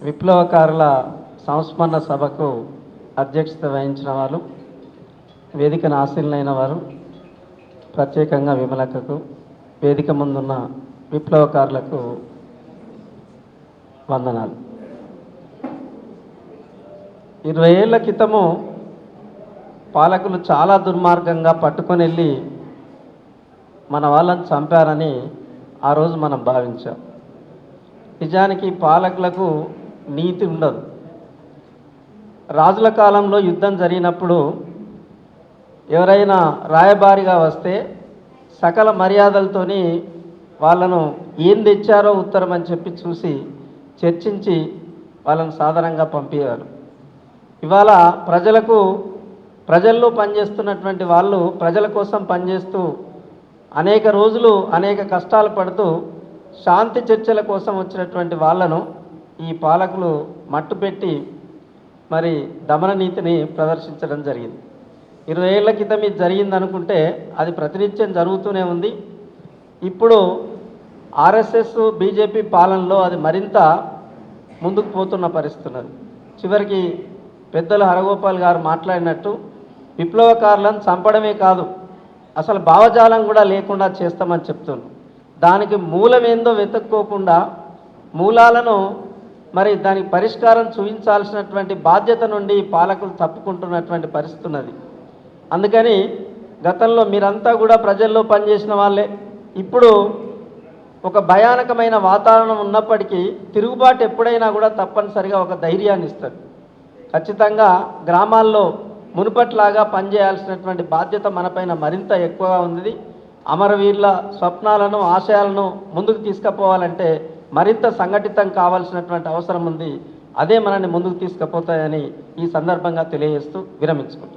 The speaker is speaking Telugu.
విప్లవకారుల సంస్మరణ సభకు అధ్యక్షత వహించిన వారు, వేదికను ఆశీనులైన వారు, ప్రత్యేకంగా విమలక్కకు, వేదిక ముందున్న విప్లవకారులకు వందనాలు. 20 ఏళ్ల క్రితము పాలకులు చాలా దుర్మార్గంగా పట్టుకొని వెళ్ళి మన వాళ్ళని చంపారని ఆ రోజు మనం భావించాం. నిజానికి పాలకులకు నీతి ఉండదు. రాజుల కాలంలో యుద్ధం జరిగినప్పుడు ఎవరైనా రాయబారిగా వస్తే సకల మర్యాదలతోని వాళ్ళను ఏం తెచ్చారో ఉత్తరం అని చెప్పి చూసి చర్చించి వాళ్ళను సాధారణంగా పంపేవారు. ఇవాళ ప్రజల్లో పనిచేస్తున్నటువంటి వాళ్ళు ప్రజల కోసం పనిచేస్తూ అనేక రోజులు అనేక కష్టాలు పడుతూ శాంతి చర్చల కోసం వచ్చినటువంటి వాళ్ళను ఈ పాలకులు మట్టుపెట్టి మరి దమన నీతిని ప్రదర్శించడం జరిగింది. 20 ఏళ్ల క్రితం ఇది జరిగింది అనుకుంటే అది ప్రతినిత్యం జరుగుతూనే ఉంది. ఇప్పుడు ఆర్ఎస్ఎస్ బీజేపీ పాలనలో అది మరింత ముందుకు పోతున్న పరిస్థితి ఉన్నది. చివరికి పెద్దలు హరగోపాల్ గారు మాట్లాడినట్టు విప్లవకారులను చంపడమే కాదు, అసలు భావజాలం కూడా లేకుండా చేస్తామని చెప్తున్నారు. దానికి మూలమేందో వెతుక్కోకుండా మూలాలను మరి దానికి పరిష్కారం చూపించాల్సినటువంటి బాధ్యత నుండి పాలకులు తప్పుకుంటున్నటువంటి పరిస్థితి ఉన్నది. అందుకని గతంలో మీరంతా కూడా ప్రజల్లో పనిచేసిన వాళ్ళే. ఇప్పుడు ఒక భయానకమైన వాతావరణం ఉన్నప్పటికీ తిరుగుబాటు ఎప్పుడైనా కూడా తప్పనిసరిగా ఒక ధైర్యాన్ని ఇస్తారు. ఖచ్చితంగా గ్రామాల్లో మునుపట్లాగా పనిచేయాల్సినటువంటి బాధ్యత మనపైన మరింత ఎక్కువగా ఉంది. అమరవీరుల స్వప్నాలను ఆశయాలను ముందుకు తీసుకుపోవాలంటే మరింత సంఘటితం కావాల్సినటువంటి అవసరం ఉంది. అదే మనల్ని ముందుకు తీసుకుపోతాయని ఈ సందర్భంగా తెలియజేస్తూ విరమించుకుంటాం.